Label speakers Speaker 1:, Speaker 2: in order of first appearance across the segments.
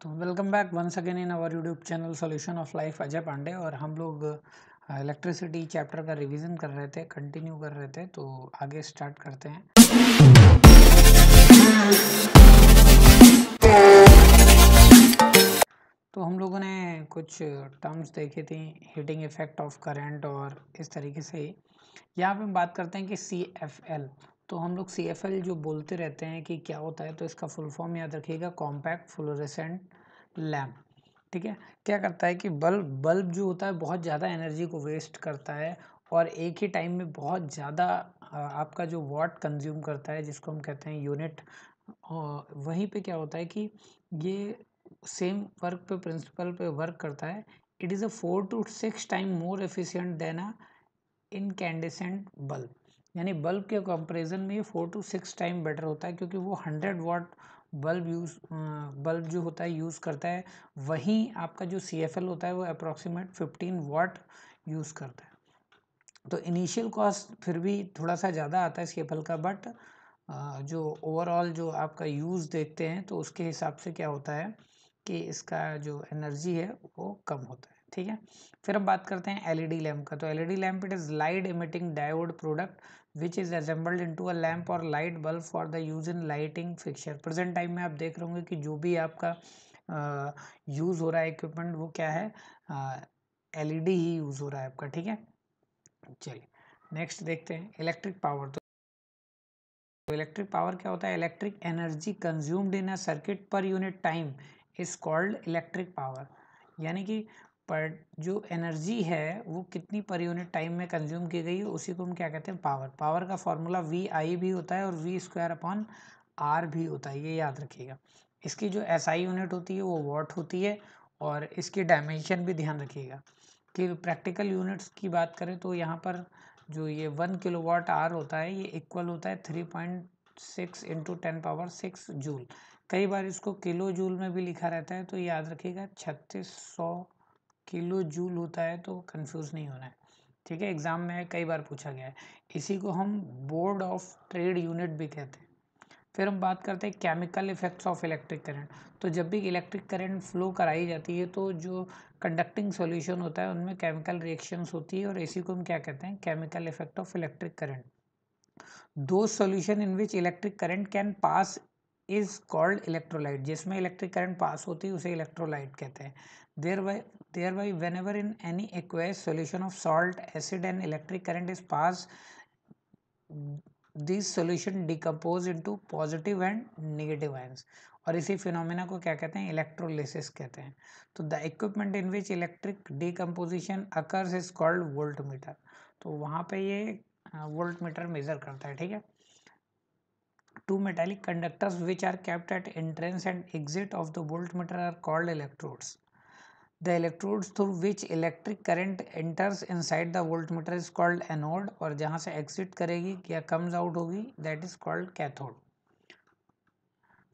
Speaker 1: तो welcome back once again in our YouTube channel solution of life Ajay Pandey. और हम लोग इलेक्ट्रिसिटी चैप्टर का रिवीजन कर रहे थे, कंटिन्यू कर रहे थे, तो आगे स्टार्ट करते हैं। तो हम लोगों ने कुछ टर्म्स देखी थी, हीटिंग इफेक्ट ऑफ करंट और इस तरीके से ही। यहाँ पे हम बात करते हैं कि CFL। तो हम लोग CFL जो बोलते रहते हैं कि क्या होता है, तो इसका फुल फॉर्म याद रखिएगा, कॉम्पैक्ट फ्लोरेसेंट लैम्प। ठीक है, क्या करता है कि बल्ब जो होता है बहुत ज़्यादा एनर्जी को वेस्ट करता है और एक ही टाइम में बहुत ज़्यादा आपका जो वाट कंज्यूम करता है, जिसको हम कहते हैं यूनिट। वहीं पे क्या होता है कि ये सेम वर्क पे प्रिंसिपल पे वर्क करता है। It is a 4 to 6 time more efficient then a incandescent bulb. यानी बल्ब के कंपैरिजन में ये 4 to 6 टाइम बेटर होता है, क्योंकि वो 100 वाट बल्ब जो होता है यूज़ करता है, वहीं आपका जो CFL होता है वो अप्रॉक्सीमेट 15 वाट यूज़ करता है। तो इनिशियल कॉस्ट फिर भी थोड़ा सा ज़्यादा आता है CFL का, बट जो ओवरऑल जो आपका यूज़ देखते हैं तो उसके हिसाब से क्या होता है कि इसका जो एनर्जी है वो कम होता है। ठीक है, फिर हम बात करते हैं LED लैम्प का। तो LED lamp it is light emitting diode product which is assembled into a lamp और light bulb for the use in lighting fixture. Present time में आप देख रहे होंगे कि जो भी आपका यूज़ हो रहा है इक्विपमेंट, वो क्या है, LED ही यूज़ हो रहा है आपका। ठीक है, चलिए नेक्स्ट देखते हैं इलेक्ट्रिक पावर। तो इलेक्ट्रिक पावर क्या होता है? Electric energy consumed in a circuit per unit time is called electric power. यानी कि पर जो एनर्जी है वो कितनी पर यूनिट टाइम में कंज्यूम की गई है, उसी को हम क्या कहते हैं? पावर। पावर का फॉर्मूला VI भी होता है और V² अपॉन R भी होता है, ये याद रखिएगा। इसकी जो SI यूनिट होती है वो वॉट होती है, और इसकी डायमेंशन भी ध्यान रखिएगा। कि प्रैक्टिकल यूनिट्स की बात करें तो यहाँ पर जो ये 1 किलोवाट आवर होता है, ये इक्वल होता है 3.6 इंटू 10⁻6 जूल। कई बार इसको किलो जूल में भी लिखा रहता है, तो याद रखिएगा 3600 किलो जूल होता है, तो कंफ्यूज नहीं होना है। ठीक है, एग्जाम में कई बार पूछा गया है। इसी को हम बोर्ड ऑफ ट्रेड यूनिट भी कहते हैं। फिर हम बात करते हैं chemical effects of electric current. तो जब भी इलेक्ट्रिक करंट फ्लो कराई जाती है तो जो कंडक्टिंग सॉल्यूशन होता है उनमें केमिकल रिएक्शंस होती है, और इसी को हम क्या कहते हैं? Chemical effect of electric current. दो solution in which electric current can pass is called electrolyte. जिसमें इलेक्ट्रिक करंट पास होती है उसे इलेक्ट्रोलाइट कहते हैं। thereby whenever in any aqueous solution of salt, acid and electric current is passed, this solution decompose into positive and negative ions. और इसी phenomena को क्या कहते हैं? इलेक्ट्रोलिसिस कहते हैं। तो the equipment in which electric decomposition occurs is called voltmeter. तो वहाँ पे ये वोल्टमीटर मेजर करता है। ठीक है, two metallic conductors which are kept at entrance and exit of the voltmeter are called electrodes. The electrodes through which electric current enters inside the voltmeter is called anode, और जहाँ से exit करेगी या comes out होगी that is called cathode.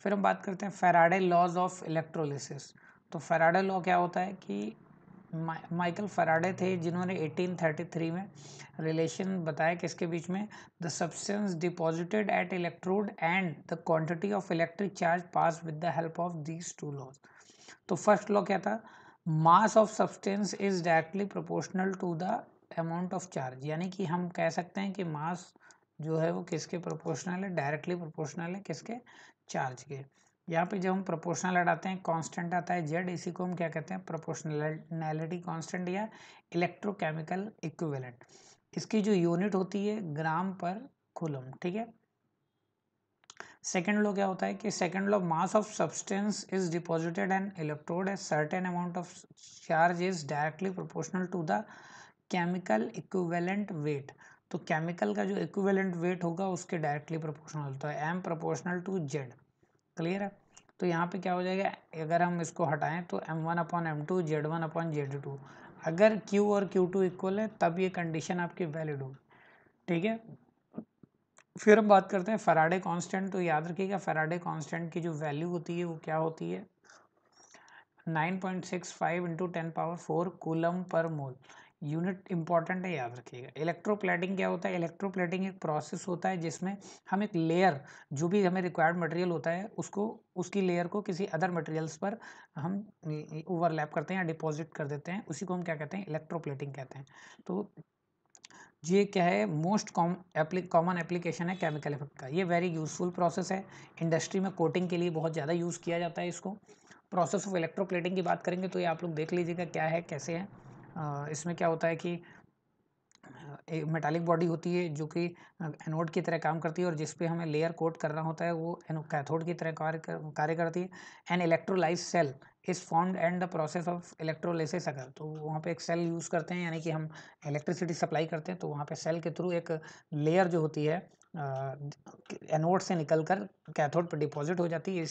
Speaker 1: फिर हम बात करते हैं फैराडे लॉज ऑफ इलेक्ट्रोलिसिस। तो फैराडे लॉ क्या होता है कि माइकल फैराडे थे जिन्होंने 1833 में रिलेशन बताया किसके बीच में? The substance deposited at electrode and the quantity of electric charge pass with the help of these two laws. तो फर्स्ट लॉ क्या था? Mass of substance is directly proportional to the amount of charge. यानी कि हम कह सकते हैं कि मास जो है वो किसके प्रोपोर्शनल है? डायरेक्टली प्रोपोर्शनल है किसके? चार्ज के। यहाँ पे जब हम प्रोपोर्शनल हटाते हैं कांस्टेंट आता है Z, इसी को हम क्या कहते हैं? प्रोपोर्शनैलिटी कांस्टेंट या इलेक्ट्रोकेमिकल इक्विवेलेंट। इसकी जो यूनिट होती है ग्राम पर कूलम। ठीक है, सेकेंड लॉ क्या होता है कि second law mass of substance is deposited and electrode a certain amount of charge is directly proportional to the chemical equivalent weight. तो केमिकल का जो इक्विवेलेंट वेट होगा उसके डायरेक्टली प्रोपोर्शनल होता है, M proportional to Z। Clear है? तो यहाँ पे क्या हो जाएगा, अगर हम इसको हटाएं तो M1/M2 Z1/Z2। अगर Q और Q2 इक्वल है तब ये कंडीशन आपकी वैलिड होगी। ठीक है, फिर हम बात करते हैं फैराडे कांस्टेंट। तो याद रखिएगा फैराडे कांस्टेंट की जो वैल्यू होती है वो क्या होती है? 9.65 इंटू 10⁻4 कूलम पर मोल। यूनिट इंपॉर्टेंट है, याद रखिएगा। इलेक्ट्रोप्लेटिंग क्या होता है? इलेक्ट्रोप्लेटिंग एक प्रोसेस होता है जिसमें हम एक लेयर, जो भी हमें रिक्वायर्ड मटेरियल होता है उसको, उसकी लेयर को किसी अदर मटेरियल्स पर हम ओवरलैप करते हैं या डिपॉजिट कर देते हैं, उसी को हम क्या कहते हैं? इलेक्ट्रोप्लेटिंग कहते हैं। तो ये क्या है? मोस्ट कॉमन एप्लीकेशन है केमिकल इफेक्ट का। ये वेरी यूजफुल प्रोसेस है, इंडस्ट्री में कोटिंग के लिए बहुत ज़्यादा यूज़ किया जाता है इसको। प्रोसेस ऑफ इलेक्ट्रोप्लेटिंग की बात करेंगे तो ये आप लोग देख लीजिएगा क्या है, कैसे है। इसमें क्या होता है कि एक मेटालिक बॉडी होती है जो कि एनोड की तरह काम करती है, और जिस पे हमें लेयर कोट करना होता है वो कैथोड की तरह कार्य करती है। An electrolyse cell is formed and the process of electrolysis अगर, तो वहाँ पे एक सेल यूज़ करते हैं, यानी कि हम इलेक्ट्रिसिटी सप्लाई करते हैं, तो वहाँ पे सेल के थ्रू एक लेयर जो होती है एनोड से निकलकर कैथोड पर डिपॉजिट हो जाती है।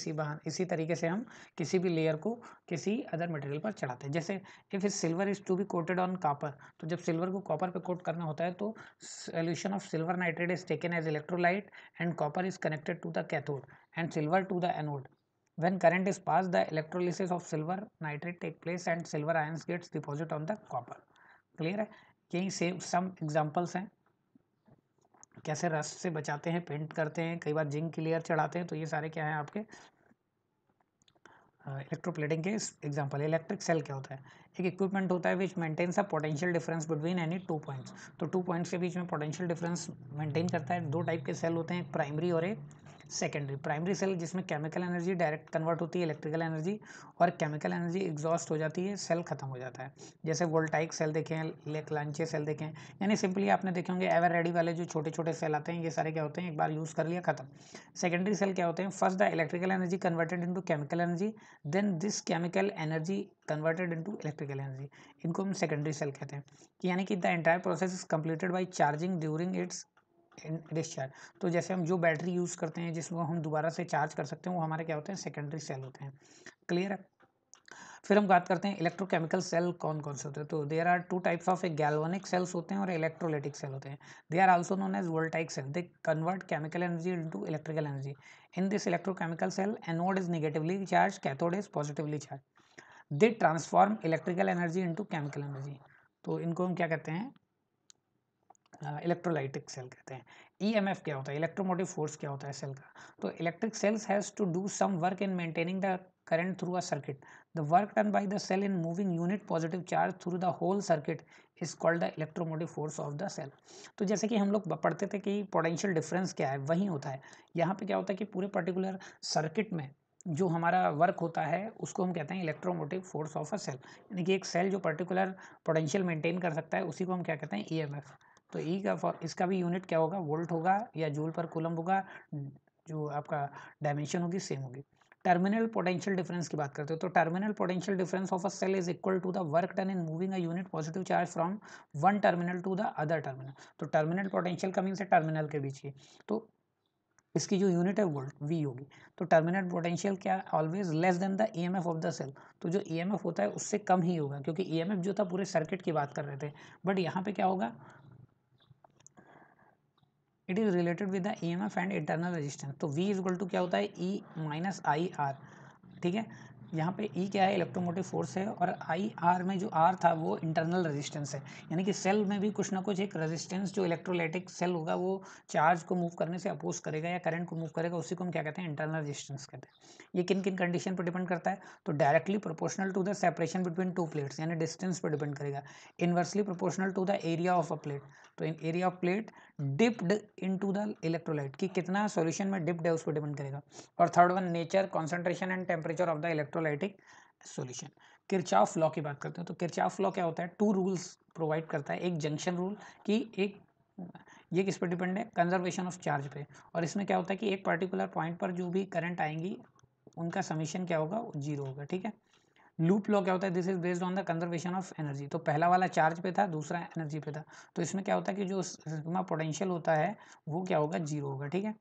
Speaker 1: इसी तरीके से हम किसी भी लेयर को किसी अदर मटेरियल पर चढ़ाते हैं। जैसे if silver is to be coated on copper, तो जब सिल्वर को कॉपर पे कोट करना होता है तो solution of silver nitrate is taken as electrolyte and copper is connected to the cathode and silver to the anode. When current is passed, the electrolysis of silver nitrate take place and silver ions gets deposit on the copper. Clear है? यही same some examples हैं, कैसे rust से बचाते हैं, paint करते हैं, कई बार जिंक की लेयर चढ़ाते हैं, तो ये सारे क्या हैं आपके इलेक्ट्रोप्लेटिंग के एग्जांपल। इलेक्ट्रिक सेल क्या होता है? एक इक्विपमेंट होता है which maintains a potential difference between any two points. तो टू पॉइंट्स के बीच में पोटेंशियल डिफरेंस मेंटेन करता है। दो टाइप के सेल होते हैं, एक प्राइमरी और एक सेकेंडरी। प्राइमरी सेल जिसमें केमिकल एनर्जी डायरेक्ट कन्वर्ट होती है इलेक्ट्रिकल एनर्जी, और केमिकल एनर्जी एग्जॉस्ट हो जाती है, सेल खत्म हो जाता है। जैसे वोल्टाइक सेल देखें, लेक्लांचे सेल देखें, यानी सिंपली आपने देखे होंगे एवर रेडी वाले जो छोटे छोटे सेल आते हैं, ये सारे क्या होते हैं? एक बार यूज़ कर लिया, खत्म। सेकेंडरी सेल क्या होते हैं? First the electrical energy converted into chemical energy, then this chemical energy converted into electrical energy. इनको हम सेकेंडरी सेल कहते हैं। कि यानी कि the entire process is completed by charging during its discharge. तो जैसे हम जो बैटरी यूज़ करते हैं जिसको हम दोबारा से चार्ज कर सकते हैं, वो हमारे क्या होते हैं? सेकेंडरी सेल होते हैं। क्लियर है? फिर हम बात करते हैं इलेक्ट्रोकेमिकल सेल कौन कौन से होते हैं। तो there are two types of galvanic cells होते हैं और इलेक्ट्रोलाइटिक सेल होते हैं। They are also known as voltaic cell. They convert chemical energy into electrical energy. In this electrochemical cell anode is negatively charge, cathode is positively charge. They transform electrical energy into chemical energy. तो इनको हम क्या कहते हैं? Electrolytic cell कहते हैं। EMF क्या होता है? इलेक्ट्रोमोटिव फोर्स क्या होता है सेल का? तो electric cells has to do some work in maintaining the current through a circuit. The work done by the cell in moving unit positive charge through the whole circuit is called the electromotive force of the cell. तो जैसे कि हम लोग पढ़ते थे कि potential difference क्या है, वही होता है यहाँ पे। क्या होता है कि पूरे पर्टिकुलर सर्किट में जो हमारा वर्क होता है उसको हम कहते हैं electromotive force of a cell. यानी कि एक सेल जो पर्टिकुलर पोटेंशियल मेंटेन कर सकता है उसी को हम क्या कहते हैं? ईएमएफ। तो ई का इसका भी यूनिट क्या होगा? वोल्ट होगा या जूल पर कूलम होगा, जो आपका डायमेंशन होगी सेम होगी। टर्मिनल पोटेंशियल डिफरेंस की बात करते हो तो terminal potential difference of a cell is equal to the work done in moving a unit positive charge from one terminal to the other terminal. तो टर्मिनल पोटेंशियल का means है terminal के बीच की, तो इसकी जो यूनिट है वोल्ट वी होगी। तो टर्मिनल पोटेंशियल क्या? Always less than the EMF of the cell. तो जो ईएमएफ होता है उससे कम ही होगा, क्योंकि ईएमएफ जो था पूरे सर्किट की बात कर रहे थे, बट यहाँ पे क्या होगा? It is related with the EMF and internal resistance. तो V इज इक्वल टू क्या होता है? E minus I R. ठीक है, यहाँ पे E क्या है? इलेक्ट्रोमोटिव फोर्स है, और आई आर में जो R था वो इंटरनल रेजिस्टेंस है। यानी कि सेल में भी कुछ ना कुछ एक रेजिस्टेंस, जो इलेक्ट्रोलाइटिक सेल होगा वो चार्ज को मूव करने से अपोज करेगा या करंट को मूव करेगा, उसी को हम क्या कहते हैं? इंटरनल रेजिस्टेंस कहते हैं। ये किन किन कंडीशन पर डिपेंड करता है? तो directly proportional to the separation between two plates, यानी डिस्टेंस पर डिपेंड करेगा। Inversely proportional to the area of a plate, तो in area of plate dipped into the electrolyte, कि कितना सॉल्यूशन में डिप्ड है उस पर डिपेंड करेगा। और third one nature, concentration and temperature of the electrolytic solution. Kirchhoff law की बात करते हैं तो किरचॉफ लॉ क्या होता है? टू रूल्स प्रोवाइड करता है। एक जंक्शन रूल कि एक, ये किस पर डिपेंड है? कंजर्वेशन ऑफ चार्ज पे। और इसमें क्या होता है कि एक पर्टिकुलर पॉइंट पर जो भी करंट आएंगी उनका समीशन क्या होगा? जीरो होगा। ठीक है। लूप लॉ क्या होता है? This is based on the conservation of energy. तो पहला वाला चार्ज पे था, दूसरा एनर्जी पे था, तो इसमें क्या होता है कि जो सिग्मा पोटेंशियल होता है वो क्या होगा? जीरो होगा। ठीक है।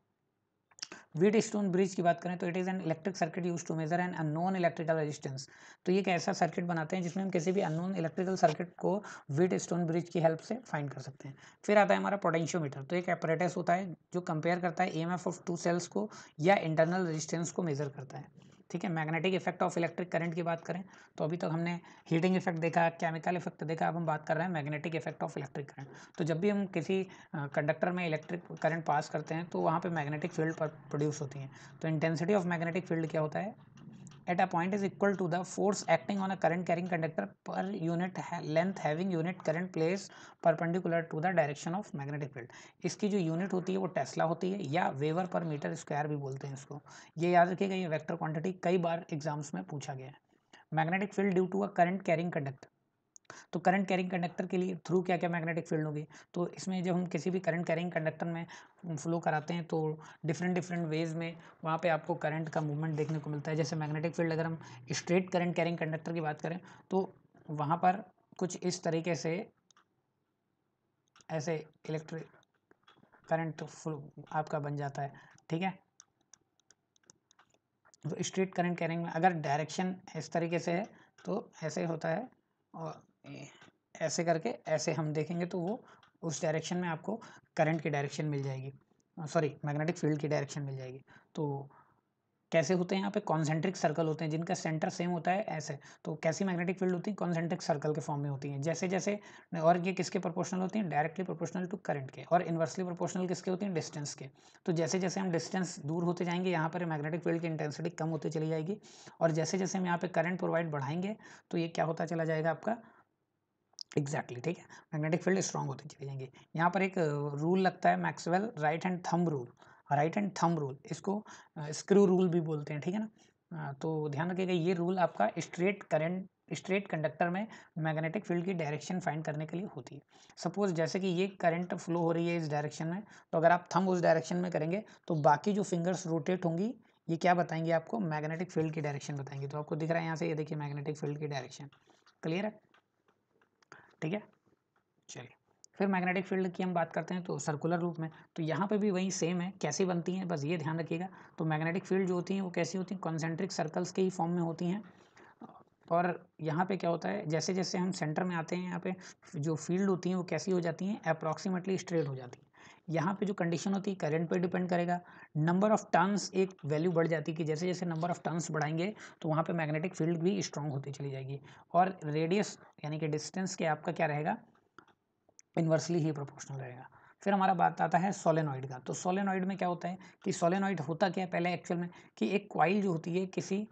Speaker 1: व्हीटस्टोन ब्रिज की बात करें तो it is an electric circuit use to measure an unknown electrical resistance. तो ये एक ऐसा सर्किट बनाते हैं जिसमें हम किसी भी अननोन इलेक्ट्रिकल सर्किट को व्हीटस्टोन ब्रिज की हेल्प से फाइंड कर सकते हैं। फिर आता है हमारा पोटेंशियोमीटर। तो एक apparatus होता है जो कंपेयर करता है ईएमएफ ऑफ टू सेल्स को या इंटरनल रेजिस्टेंस को मेजर करता है। ठीक है। Magnetic effect of electric current की बात करें तो अभी तक हमने हीटिंग इफेक्ट देखा, केमिकल इफेक्ट देखा, अब हम बात कर रहे हैं magnetic effect of electric current. तो जब भी हम किसी कंडक्टर में इलेक्ट्रिक करंट पास करते हैं तो वहाँ पे मैग्नेटिक फील्ड प्रोड्यूस होती है। तो इंटेंसिटी ऑफ मैग्नेटिक फील्ड क्या होता है, at a point is equal to the force acting on a current carrying conductor per unit length having unit current placed perpendicular to the direction of magnetic field। इसकी जो unit होती है वो Tesla होती है या वेवर पर metre square भी बोलते हैं इसको। ये याद रखिएगा, ये वेक्टर क्वांटिटी कई बार एग्जाम्स में पूछा गया है। Magnetic field due to a current carrying conductor, तो करंट कैरिंग कंडक्टर के लिए थ्रू क्या क्या मैग्नेटिक फील्ड होगी, तो इसमें जब हम किसी भी करंट कैरिंग कंडक्टर में फ्लो कराते हैं तो डिफरेंट वेज में वहाँ पे आपको करंट का मूवमेंट देखने को मिलता है। जैसे मैग्नेटिक फील्ड अगर हम स्ट्रेट करंट कैरिंग कंडक्टर की बात करें तो वहाँ पर कुछ इस तरीके से ऐसे इलेक्ट्रिक करंट फ्लो आपका बन जाता है, ठीक है। तो स्ट्रेट करंट कैरिंग में अगर डायरेक्शन इस तरीके से है तो ऐसे होता है, और ऐसे करके ऐसे हम देखेंगे तो वो उस डायरेक्शन में आपको करंट की डायरेक्शन मिल जाएगी, सॉरी मैग्नेटिक फील्ड की डायरेक्शन मिल जाएगी। तो कैसे होते हैं, यहाँ पे कॉन्सेंट्रिक सर्कल होते हैं जिनका सेंटर सेम होता है ऐसे। तो कैसी मैग्नेटिक फील्ड होती है, कॉन्सेंट्रिक सर्कल के फॉर्म में होती हैं। जैसे जैसे, और ये किसके प्रोपोर्शनल होती हैं, डायरेक्टली प्रोपोर्शनल टू करंट के, और इन्वर्सली प्रोपोर्शनल किसके होती हैं, डिस्टेंस के। तो जैसे जैसे हम डिस्टेंस दूर होते जाएंगे यहाँ पर मैग्नेटिक फील्ड की इंटेंसिटी कम होती चली जाएगी, और जैसे जैसे हम यहाँ पे करंट प्रोवाइड बढ़ाएंगे तो ये क्या होता चला जाएगा आपका, एग्जैक्टली ठीक है, मैग्नेटिक फील्ड स्ट्रांग होते चले जाएंगे। यहाँ पर एक रूल लगता है Maxwell right hand thumb rule, right hand thumb rule, इसको स्क्रू रूल भी बोलते हैं, ठीक है ना। तो ध्यान रखिएगा, ये रूल आपका स्ट्रेट कंडक्टर में मैग्नेटिक फील्ड की डायरेक्शन फाइंड करने के लिए होती है। सपोज जैसे कि ये करंट फ्लो हो रही है इस डायरेक्शन में, तो अगर आप थंब उस डायरेक्शन में करेंगे तो बाकी जो फिंगर्स रोटेट होंगी ये क्या बताएंगे आपको, मैग्नेटिक फील्ड की डायरेक्शन बताएंगे। तो आपको दिख रहा है यहाँ से, ये देखिए मैग्नेटिक फील्ड की डायरेक्शन, क्लियर है, ठीक है। चलिए फिर मैग्नेटिक फील्ड की हम बात करते हैं तो सर्कुलर रूप में, तो यहाँ पे भी वही सेम है, कैसी बनती हैं बस ये ध्यान रखिएगा। तो मैग्नेटिक फील्ड जो होती हैं वो कैसी होती हैं, कॉन्सेंट्रिक सर्कल्स के ही फॉर्म में होती हैं। और यहाँ पे क्या होता है, जैसे जैसे हम सेंटर में आते हैं यहाँ पे जो फील्ड होती हैं वो कैसी हो जाती हैं, अप्रॉक्सीमेटली स्ट्रेट हो जाती है। यहाँ पे जो कंडीशन होती है करंट पे डिपेंड करेगा, नंबर ऑफ टर्न्स एक वैल्यू बढ़ जाती है कि जैसे जैसे नंबर ऑफ टर्न्स बढ़ाएंगे तो वहाँ पे मैग्नेटिक फील्ड भी स्ट्रांग होती चली जाएगी। और रेडियस यानी कि डिस्टेंस के आपका क्या रहेगा, इन्वर्सली ही प्रोपोर्शनल रहेगा। फिर हमारा बात आता है सोलेनॉइड का। तो सोलेनॉइड में क्या होता है कि सोलेनॉइड होता क्या है पहले एक्चुअल में, कि एक कॉइल जो होती है किसी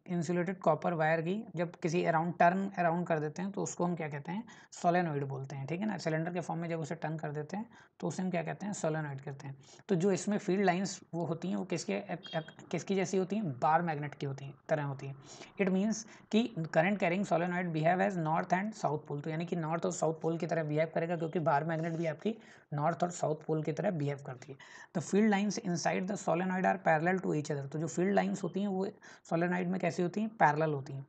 Speaker 1: इंसुलेटेड कॉपर वायर की जब किसी अराउंड टर्न अराउंड कर देते हैं तो उसको हम क्या कहते हैं, सोलेनॉइड बोलते हैं, ठीक है ना। सिलेंडर के फॉर्म में जब उसे टर्न कर देते हैं तो उसे हम क्या कहते हैं, सोलेनॉइड कहते हैं। तो जो इसमें फील्ड लाइंस वो होती हैं वो किसकी जैसी होती हैं, बार मैग्नेट की होती हैं, तरह होती हैं। इट मीन्स कि current carrying solenoid behave as north and south pole, तो यानी कि नॉर्थ और साउथ पोल की तरह बिहेव करेगा, क्योंकि बार मैग्नेट भी आपकी नॉर्थ और साउथ पोल की तरह बिहेव करती है। The field lines inside the solenoid are parallel to each other, तो जो फील्ड लाइंस होती हैं वो सोलेनॉइड में कैसी होती हैं, पैरेलल होती हैं।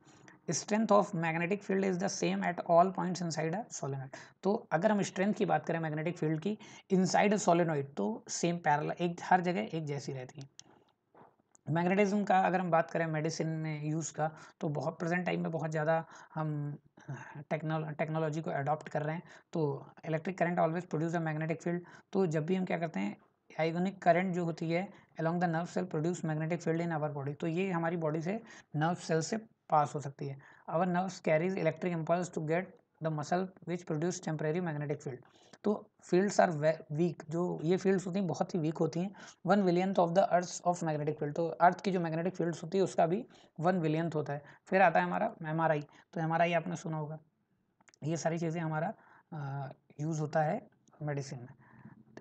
Speaker 1: Strength of magnetic field is the same at all points inside a solenoid. तो अगर हम स्ट्रेंथ की बात करें मैग्नेटिक फील्ड की इनसाइड अ सोलेनॉइड तो सेम पैरेलल, एक हर जगह एक जैसी रहती है। मैग्नेटिज्म का अगर हम बात करें मेडिसिन में यूज़ का, तो बहुत प्रेजेंट टाइम में बहुत ज़्यादा हम टेक्नोलॉजी को अडॉप्ट कर रहे हैं। तो electric current always produce a magnetic field, तो जब भी हम क्या करते हैं, आयोनिक करंट जो होती है along the nerve cell produce magnetic field in our body, तो ये हमारी बॉडी से नर्व सेल से पास हो सकती है। Our nerves carries electric impulse to get the muscle which produce temporary magnetic field. तो फील्ड्स आर वीक, जो ये फील्ड्स होती हैं बहुत ही वीक होती हैं। 1/1,000th of the earth of magnetic field, तो अर्थ की जो मैग्नेटिक फील्ड्स होती है उसका भी 1/1,000th होता है। फिर आता है हमारा MRI, तो MRI आपने सुना होगा, ये सारी चीज़ें हमारा यूज़ होता है मेडिसिन में।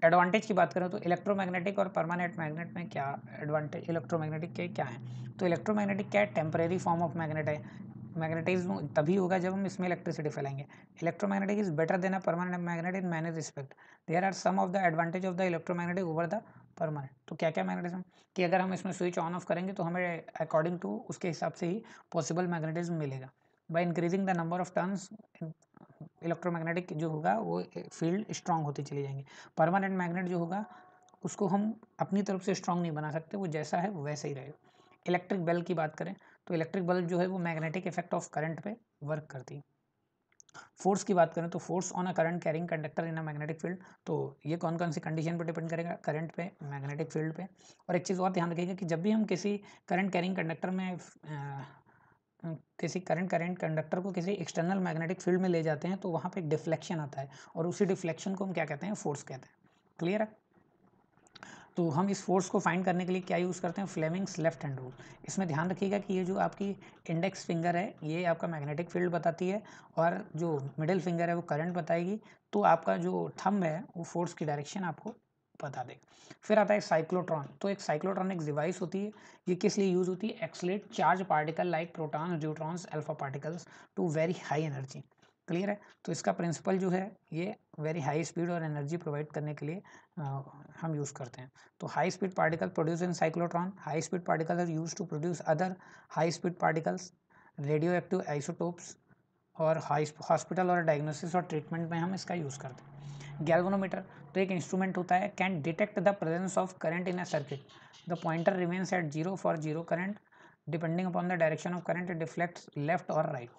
Speaker 1: एडवांटेज की बात करें तो इलेक्ट्रोमैग्नेटिक और परमानेंट मैग्नेट में क्या एडवांटेज, इलेक्ट्रोमैग्नेटिक के क्या है, तो इलेक्ट्रोमैग्नेटिक क्या है, टेम्परेरी फॉर्म ऑफ मैग्नेट है। मैग्नेटिज्म तभी होगा जब हम इसमें इलेक्ट्रिसिटी फैलाएंगे। Electromagnetic is better than a permanent magnet in many respect, there are some of the advantage of the electromagnetic over the permanent. तो क्या क्या मैग्नेटिज्म, कि अगर हम इसमें स्विच ऑन ऑफ करेंगे तो हमें अकॉर्डिंग टू उसके हिसाब से ही पॉसिबल मैग्नेटिज्म मिलेगा। By increasing the number of turns electromagnetic जो होगा वो फील्ड स्ट्रांग होती चली जाएंगी। परमानेंट मैग्नेट जो होगा उसको हम अपनी तरफ से स्ट्रांग नहीं बना सकते, वो जैसा है वो वैसे ही रहेगा। इलेक्ट्रिक बल्ब की बात करें तो इलेक्ट्रिक बल्ब जो है वो मैग्नेटिक इफेक्ट ऑफ करंट पे वर्क करती है। फोर्स की बात करें तो force on a current carrying conductor in a magnetic field, तो ये कौन कौन सी कंडीशन पर डिपेंड करेगा, करंट पे, मैग्नेटिक फील्ड पे। और एक चीज़ और ध्यान रखिएगा कि जब भी हम किसी करंट कैरिंग कंडक्टर में किसी करंट कंडक्टर को किसी एक्सटर्नल मैग्नेटिक फील्ड में ले जाते हैं तो वहाँ पे एक डिफ्लेक्शन आता है और उसी डिफ्लेक्शन को हम क्या कहते हैं, फोर्स कहते हैं। क्लियर है। तो हम इस फोर्स को फाइंड करने के लिए क्या यूज़ करते हैं, फ्लेमिंग्स लेफ्ट हैंड रूल। इसमें ध्यान रखिएगा कि ये जो आपकी इंडेक्स फिंगर है ये आपका मैग्नेटिक फील्ड बताती है और जो मिडिल फिंगर है वो करंट बताएगी, तो आपका जो थंब है वो फोर्स की डायरेक्शन आपको बता देगा। फिर आता है साइक्लोट्रॉन। तो एक साइक्लोट्रॉन एक डिवाइस होती है, ये किस लिए यूज़ होती है, accelerate charge particle like proton, neutrons, alpha particles to very high energy. Clear है। तो इसका प्रिंसिपल जो है ये वेरी हाई स्पीड और एनर्जी प्रोवाइड करने के लिए हम यूज़ करते हैं। तो high speed particle produce in cyclotron, high speed particle are use to produce other high speed particles, radio active isotopes, और हॉस्पिटल और डायग्नोसिस और ट्रीटमेंट में हम इसका यूज़ करते हैं। गैल्वेनोमीटर तो एक इंस्ट्रूमेंट होता है, can detect the presence of current in a circuit, the pointer remains at zero for zero current, depending upon the direction of current it deflects left और राइट।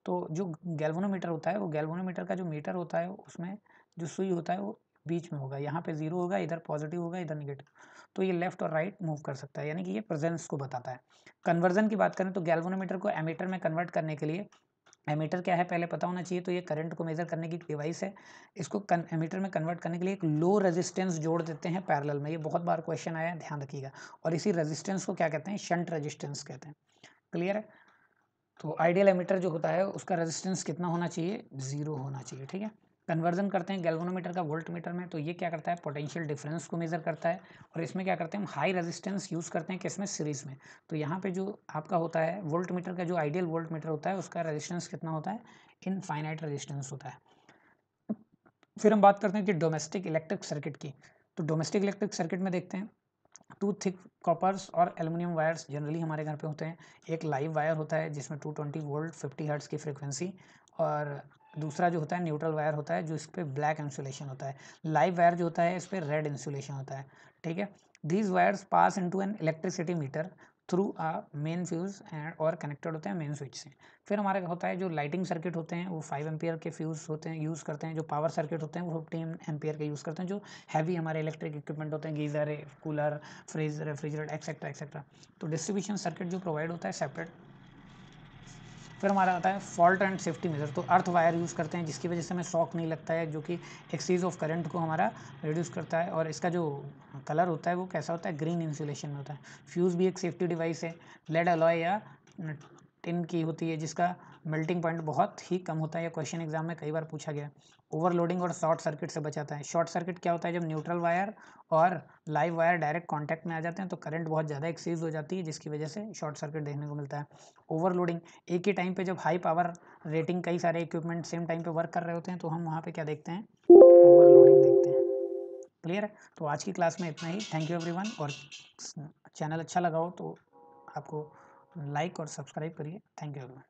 Speaker 1: तो जो गैल्वेनोमीटर होता है वो गैल्वेनोमीटर का जो मीटर होता है उसमें जो सुई होता है वो बीच में होगा, यहाँ पे जीरो होगा, इधर पॉजिटिव होगा, इधर निगेटिव, तो ये लेफ्ट और राइट मूव कर सकता है, यानी कि ये प्रेजेंस को बताता है। कन्वर्जन की बात करें तो गैल्वेनोमीटर को एमीटर में कन्वर्ट करने के लिए, एमीटर क्या है पहले पता होना चाहिए, तो ये करंट को मेजर करने की डिवाइस है, इसको एमीटर में कन्वर्ट करने के लिए एक लो रेजिस्टेंस जोड़ देते हैं पैरेलल में, ये बहुत बार क्वेश्चन आया है, ध्यान रखिएगा। और इसी रेजिस्टेंस को क्या कहते हैं, शंट रेजिस्टेंस कहते हैं। क्लियर है। तो आइडियल एमीटर जो होता है उसका रेजिस्टेंस कितना होना चाहिए, जीरो होना चाहिए। ठीक है। कन्वर्जन करते हैं गैल्वेनोमीटर का वोल्ट मीटर में, तो ये क्या करता है, पोटेंशियल डिफरेंस को मेजर करता है, और इसमें क्या करते हैं हम, हाई रेजिस्टेंस यूज़ करते हैं किसमें, सीरीज में। तो यहाँ पे जो आपका होता है वोल्ट मीटर का, जो आइडियल वोल्ट मीटर होता है उसका रेजिस्टेंस कितना होता है, इनफाइनाइट रेजिस्टेंस होता है। फिर हम बात करते हैं कि डोमेस्टिक इलेक्ट्रिक सर्किट की। तो डोमेस्टिक इलेक्ट्रिक सर्किट में देखते हैं, टू थिक कॉपर्स और एल्युमिनियम वायर्स जनरली हमारे घर पे होते हैं। एक लाइव वायर होता है जिसमें 220 वोल्ट 50 हर्ट्ज़ की फ्रीक्वेंसी, और दूसरा जो होता है न्यूट्रल वायर होता है जो इस पर ब्लैक इंसुलेशन होता है। लाइव वायर जो होता है इस पर रेड इंसुलेशन होता है। ठीक है। These wires pass into an electricity meter through a main fuse and और कनेक्टेड होते हैं मेन स्विच से। फिर हमारे होता है जो लाइटिंग सर्किट होते हैं वो 5 एम्पियर के फ्यूज़ होते हैं, यूज़ करते हैं। जो पावर सर्किट होते हैं वो 15 एम्पियर के यूज़ करते हैं। जो हैवी हमारे इलेक्ट्रिक इक्विपमेंट होते हैं, गीज़र है, cooler, fridge, refrigerator, etcetera etcetera. तो डिस्ट्रीब्यूशन सर्किट जो प्रोवाइड होता है सेपरेट। फिर हमारा आता है फॉल्ट एंड सेफ्टी मेजर। तो अर्थ वायर यूज़ करते हैं जिसकी वजह से हमें शॉक नहीं लगता है, जो कि एक्सीज ऑफ करंट को हमारा रिड्यूस करता है, और इसका जो कलर होता है वो कैसा होता है, ग्रीन इंसुलेशन में होता है। फ्यूज़ भी एक सेफ्टी डिवाइस है, लेड अलॉय या टिन की होती है जिसका मेल्टिंग पॉइंट बहुत ही कम होता है, या क्वेश्चन एग्जाम में कई बार पूछा गया। ओवरलोडिंग और शॉर्ट सर्किट से बचाता है। शॉर्ट सर्किट क्या होता है, जब न्यूट्रल वायर और लाइव वायर डायरेक्ट कांटेक्ट में आ जाते हैं तो करंट बहुत ज़्यादा एक्सीज हो जाती है जिसकी वजह से शॉर्ट सर्किट देखने को मिलता है। ओवरलोडिंग, एक ही टाइम पे जब हाई पावर रेटिंग कई सारे इक्विपमेंट सेम टाइम पे वर्क कर रहे होते हैं तो हम वहाँ पे क्या देखते हैं, ओवरलोडिंग देखते हैं। क्लियर है। तो आज की क्लास में इतना ही। थैंक यू एवरीवन, और चैनल अच्छा लगा हो तो आपको लाइक और सब्सक्राइब करिए। Thank you everyone.